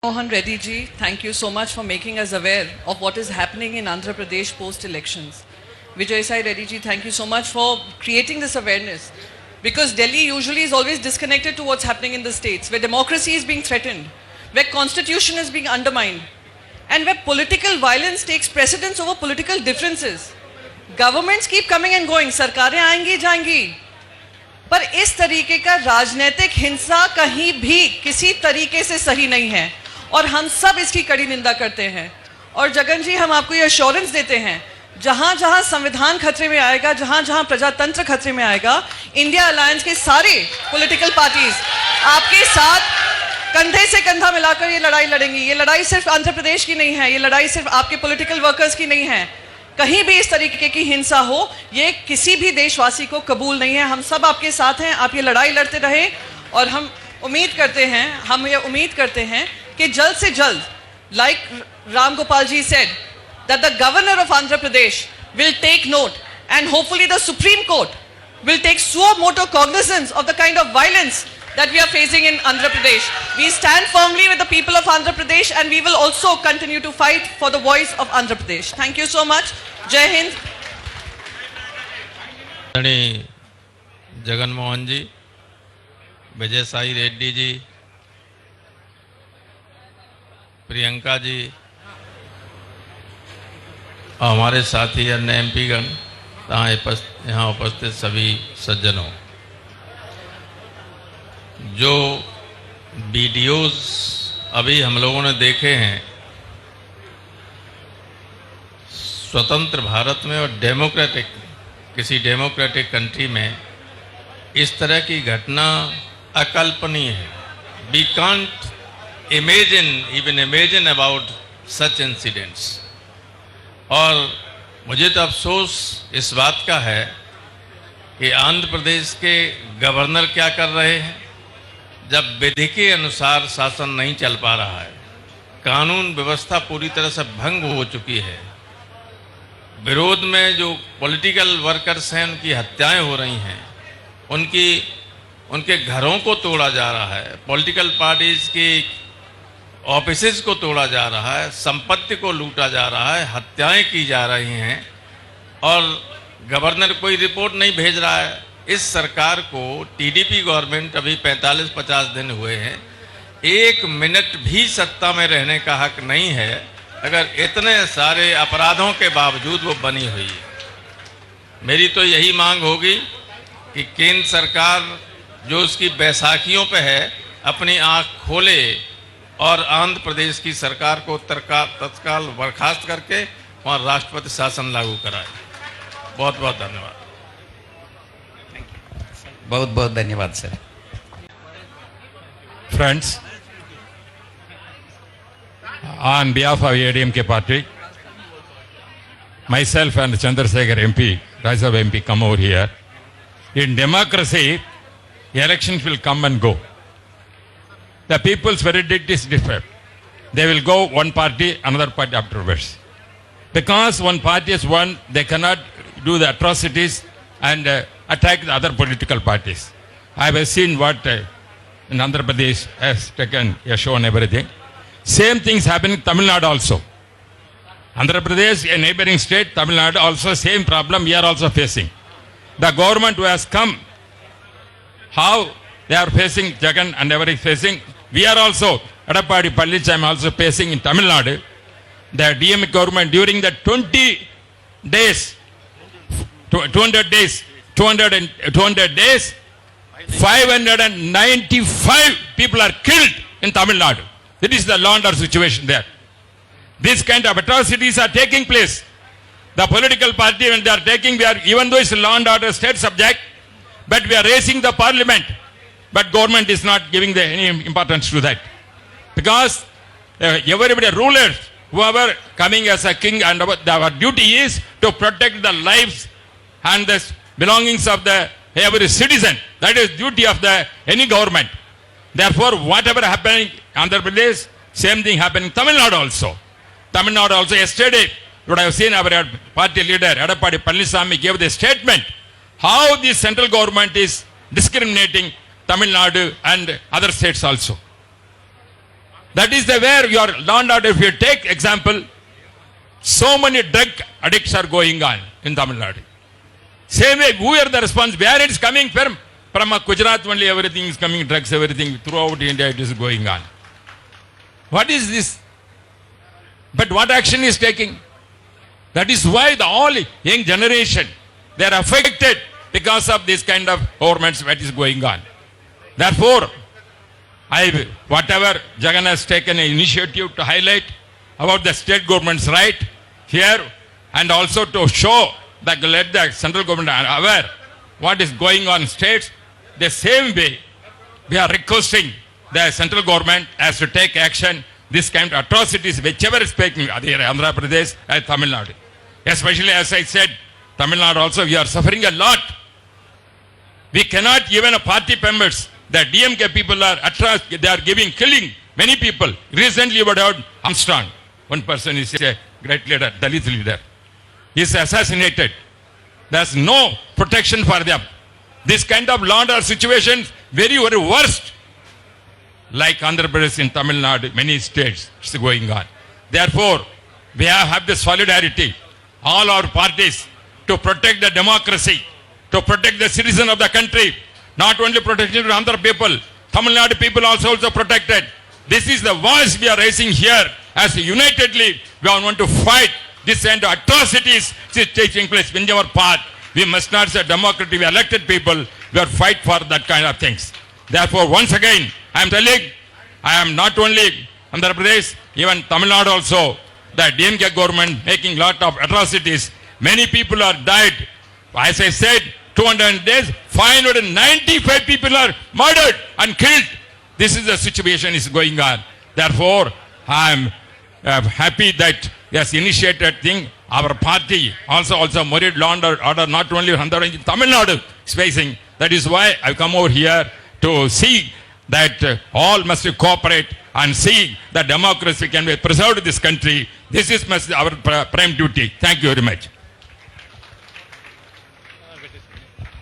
Mohan Reddy ji, thank you so much for making us aware of what is happening in Andhra Pradesh post-elections. Vijay Sai Reddy ji, thank you so much for creating this awareness. Because Delhi usually is always disconnected to what's happening in the states, where democracy is being threatened, where constitution is being undermined, and where political violence takes precedence over political differences. Governments keep coming and going, सरकारें आएंगी जाएंगी, पर इस तरीके का राजनीतिक हिंसा कहीं भी किसी तरीके से सही नहीं है और हम सब इसकी कड़ी निंदा करते हैं। और जगन जी, हम आपको ये एश्योरेंस देते हैं, जहां जहां संविधान खतरे में आएगा, जहां जहां प्रजातंत्र खतरे में आएगा, इंडिया अलायंस के सारे पॉलिटिकल पार्टीज आपके साथ कंधे से कंधा मिलाकर ये लड़ाई लड़ेंगी। ये लड़ाई सिर्फ आंध्र प्रदेश की नहीं है, ये लड़ाई सिर्फ आपके पॉलिटिकल वर्कर्स की नहीं है। कहीं भी इस तरीके की हिंसा हो, ये किसी भी देशवासी को कबूल नहीं है। हम सब आपके साथ हैं, आप ये लड़ाई लड़ते रहें और हम ये उम्मीद करते हैं कि जल्द से जल्द, like Ram Gopal ji said, that the governor of Andhra Pradesh will take note and hopefully the Supreme Court will take suo motu cognizance of the kind of violence that we are facing in Andhra Pradesh. We stand firmly with the people of Andhra Pradesh and we will also continue to fight for the voice of Andhra Pradesh. Thank you so much. Jai Hind. Jagan Mohan ji, Vijay Sai Reddy ji, Priyanka ji, हमारे साथी अन्य MP गण, यहाँ उपस्थित सभी सज्जनों, जो videos अभी हम लोगों ने देखे हैं, स्वतंत्र भारत में और किसी डेमोक्रेटिक कंट्री में इस तरह की घटना अकल्पनीय है। We can't imagine about such incidents. और मुझे तो अफसोस इस बात का है कि आंध्र प्रदेश के गवर्नर क्या कर रहे हैं, जब विधि के अनुसार शासन नहीं चल पा रहा है, कानून व्यवस्था पूरी तरह से भंग हो चुकी है, विरोध में जो पॉलिटिकल वर्कर्स हैं उनकी हत्याएं हो रही हैं, उनके घरों को तोड़ा जा रहा है, पॉलिटिकल पार्टीज की ऑफिसेज को तोड़ा जा रहा है, संपत्ति को लूटा जा रहा है, हत्याएं की जा रही हैं और गवर्नर कोई रिपोर्ट नहीं भेज रहा है। इस सरकार को, टीडीपी गवर्नमेंट अभी 45-50 दिन हुए हैं, 1 मिनट भी सत्ता में रहने का हक नहीं है अगर इतने सारे अपराधों के बावजूद वो बनी हुई है। मेरी तो यही मांग होगी कि केंद्र सरकार जो उसकी बैसाखियों पे है, अपनी आंख खोले और आंध्र प्रदेश की सरकार को तत्काल बर्खास्त करके वहाँ राष्ट्रपति शासन लागू कराए। बहुत बहुत धन्यवाद। बहुत बहुत धन्यवाद sir. Friends, on behalf of ADMK party, myself and Chandrasekhar MP, Rajya Sabha MP, come over here. In democracy, elections will come and go. The people's verdict is different. They will go one party, another party afterwards. Because one party is won, they cannot do the atrocities and attack the other political parties. I have seen what in Andhra Pradesh has taken, has shown everything. Same things happen in Tamil Nadu also. Andhra Pradesh, a neighboring state, Tamil Nadu also same problem we are also facing. The government who has come, how they are facing, Jagan and everybody facing, we are also, Edappadi Palnichami also facing in Tamil Nadu. The DMK government during the 200 days, 595 people are killed in Tamil Nadu. That is the law and order situation there. These kind of atrocities are taking place. The political party, when they are taking, even though it's a law and order state subject, but we are raising the parliament, but government is not giving any importance to that. Because everybody, rulers, whoever coming as a king, and our duty is to protect the lives and the belongings of every citizen. That is duty of any government. Therefore, whatever happening in Andhra Pradesh, same thing happening in Tamil Nadu also. Tamil Nadu also yesterday, what I have seen, our party leader, Edappadi Palnichami, gave the statement how the central government is discriminating Tamil Nadu and other states also. That is the where your law and order. If you take example, so many drug addicts are going on in Tamil Nadu. Same way, who are the response? Where it is coming from? From Gujarat only everything is coming, drugs, everything throughout India it is going on. What is this? But what action is taking? That is why the all young generation, they are affected because of this kind of governments that is going on. Therefore, whatever Jagan has taken an initiative to highlight about the state government's right here and also to show that let the central government are aware what is going on in states, the same way we are requesting the central government has to take action this kind of atrocities whichever is taking Andhra Pradesh and Tamil Nadu. Especially as I said, Tamil Nadu also we are suffering a lot. We cannot even a party members, the DMK people are they are killing many people. Recently you heard Armstrong, one person is a great leader, Dalit leader. He is assassinated. There's no protection for them. This kind of law and order situations, very, very worst. Like Andhra Pradesh in Tamil Nadu, many states, it's going on. Therefore, we have the solidarity, all our parties, to protect the democracy, to protect the citizen of the country. Not only protection of Andhra people, Tamil Nadu people also protected. This is the voice we are raising here as unitedly we want to fight this kind of atrocities which is taking place in our part. We must not say democracy, we elected people, we are fight for that kind of things. Therefore, once again, I am telling, I am not only Andhra Pradesh, even Tamil Nadu also, the DMK government making lot of atrocities. Many people are died. As I said, 200 days, 595 people are murdered and killed. This is the situation is going on. Therefore, I am happy that yes, initiated thing. Our party also married law and order not only Andhra, Tamil Nadu is facing. That is why I come over here to see that all must cooperate and see that democracy can be preserved in this country. This is our prime duty. Thank you very much.